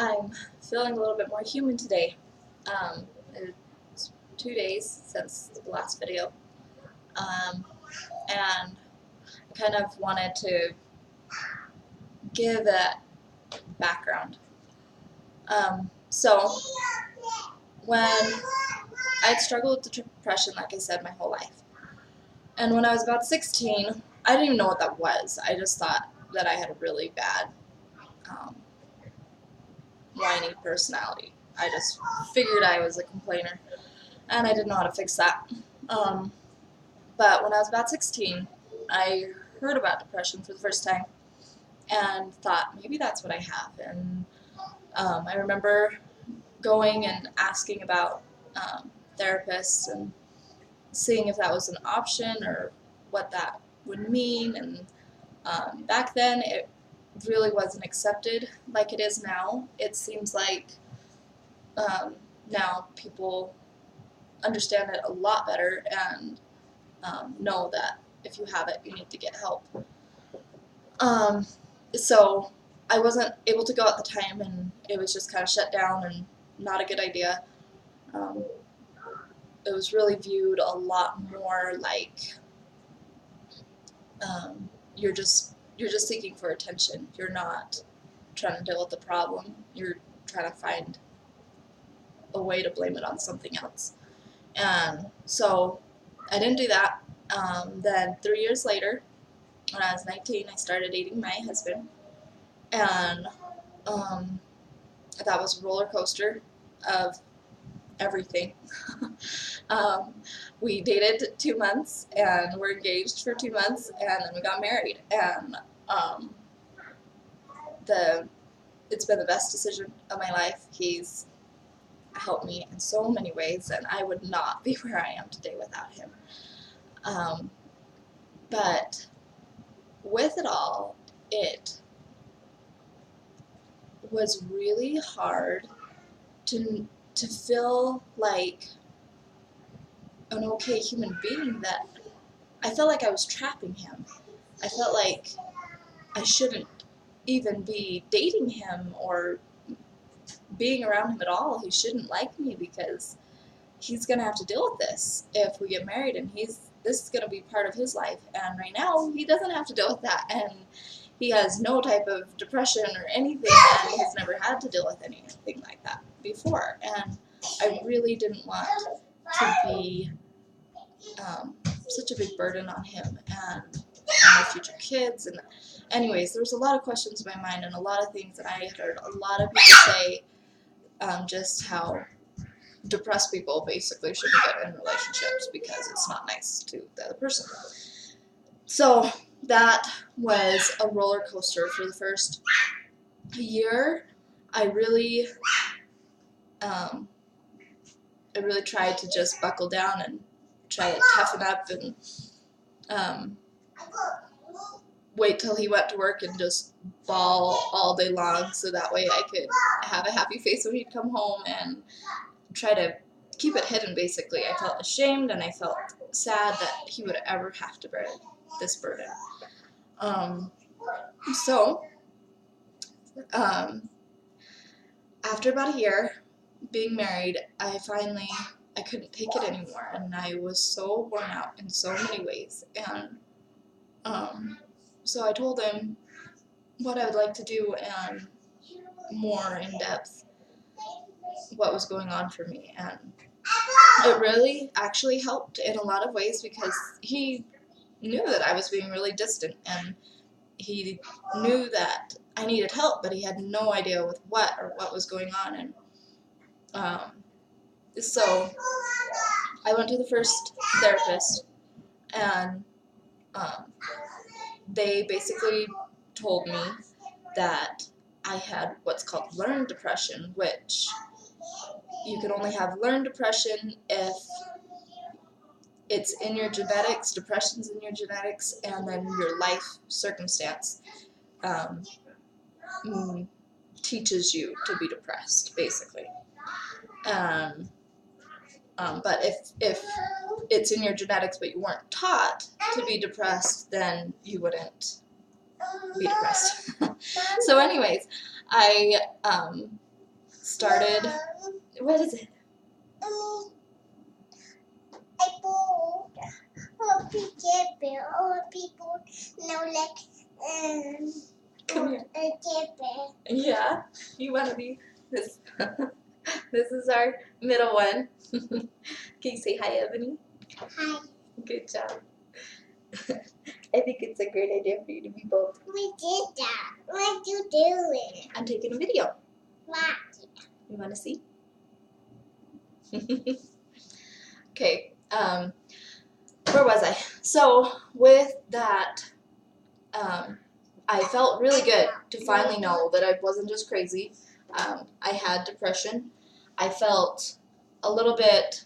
I'm feeling a little bit more human today. It's 2 days since the last video, um, and I kind of wanted to give a background. So, when I'd struggled with depression, like I said, my whole life, and when I was about 16, I didn't even know what that was. I just thought that I had a really bad, um, whiny personality. I just figured I was a complainer, and I didn't know how to fix that. Um, but when I was about 16, I heard about depression for the first time and thought maybe that's what I have. And I remember going and asking about therapists and seeing if that was an option or what that would mean. And back then, it really wasn't accepted like it is now. It seems like now people understand it a lot better and know that if you have it, you need to get help. So I wasn't able to go at the time, and it was just kind of shut down and not a good idea. Um, it was really viewed a lot more like you're just seeking for attention. You're not trying to deal with the problem. You're trying to find a way to blame it on something else. And so I didn't do that. Then 3 years later, when I was 19, I started dating my husband, and that was a roller coaster of everything. We dated 2 months, and we're engaged for 2 months, and then we got married. And it's been the best decision of my life. He's helped me in so many ways, and I would not be where I am today without him. But with it all, it was really hard to feel like an okay human being. That I felt like I was trapping him. I felt like I shouldn't even be dating him or being around him at all. He shouldn't like me because he's gonna have to deal with this if we get married, and this is gonna be part of his life. And right now, he doesn't have to deal with that, and he has no type of depression or anything, and has never had to deal with anything like that before. And I really didn't want to be such a big burden on him and my future kids. And anyways, there was a lot of questions in my mind, and a lot of things that I had heard a lot of people say, just how depressed people basically shouldn't get in relationships because it's not nice to the other person. So that was a roller coaster for the first year. I really tried to just buckle down and try to toughen up and wait till he went to work and just bawl all day long, so that way I could have a happy face when he'd come home, and try to keep it hidden. Basically, I felt ashamed, and I felt sad that he would ever have to bear this burden. So after about a year being married, I couldn't take it anymore, and I was so worn out in so many ways. And so I told him what I would like to do, and more in depth what was going on for me. And it really actually helped in a lot of ways, because he knew that I was being really distant, and he knew that I needed help, but he had no idea with what or what was going on. And so I went to the first therapist, and they basically told me that I had what's called learned depression, which you can only have learned depression if it's in your genetics, depression's in your genetics, and then your life circumstance teaches you to be depressed, basically. But if it's in your genetics but you weren't taught to be depressed, then you wouldn't be depressed. So anyways, I started. What is it? People know like Come here. Yeah, you want to be this. This is our middle one. Can you say hi, Ebony? Hi. Good job. I think it's a great idea for you to be both. We did that. What you doing? I'm taking a video. What? You want to see? Okay. Where was I? So with that, I felt really good to finally know that I wasn't just crazy. I had depression. I felt a little bit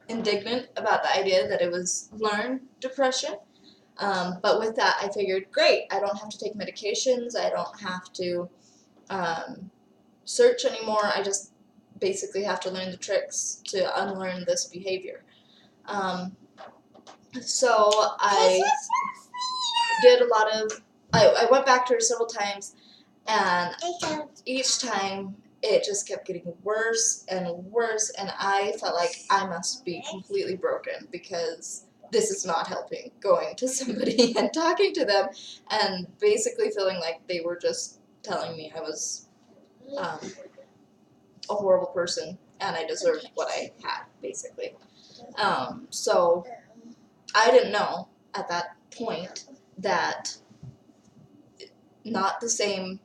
indignant about the idea that it was learned depression. But with that, I figured, great, I don't have to take medications. I don't have to search anymore. I just basically have to learn the tricks to unlearn this behavior. So I did a lot of, I went back to her several times, and each time it just kept getting worse and worse, and I felt like I must be completely broken because this is not helping, going to somebody and talking to them and basically feeling like they were just telling me I was a horrible person and I deserved what I had, basically. So I didn't know at that point that not the same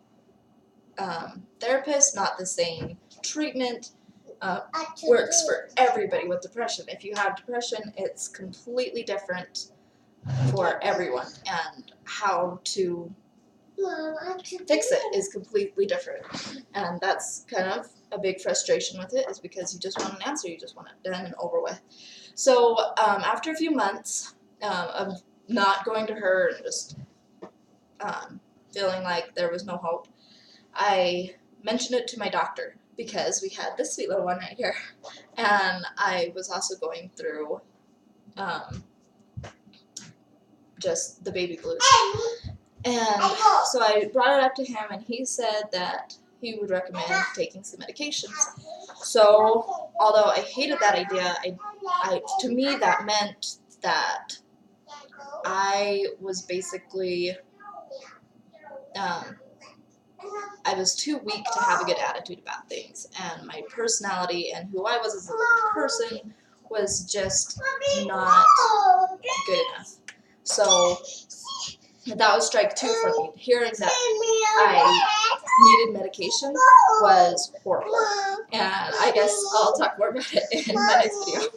therapist, not the same treatment works for everybody with depression. If you have depression, it's completely different for everyone, and how to fix it is completely different. And that's kind of a big frustration with it, is because you just want an answer, you just want it done and over with. So after a few months of not going to her and just feeling like there was no hope, I mentioned it to my doctor because we had this sweet little one right here, and I was also going through just the baby blues. And so I brought it up to him, and he said that he would recommend taking some medications. So although I hated that idea, to me that meant that I was basically I was too weak to have a good attitude about things, and my personality and who I was as a person was just not good enough. So that was strike two for me. Hearing that I needed medication was horrible, and I guess I'll talk more about it in my next video.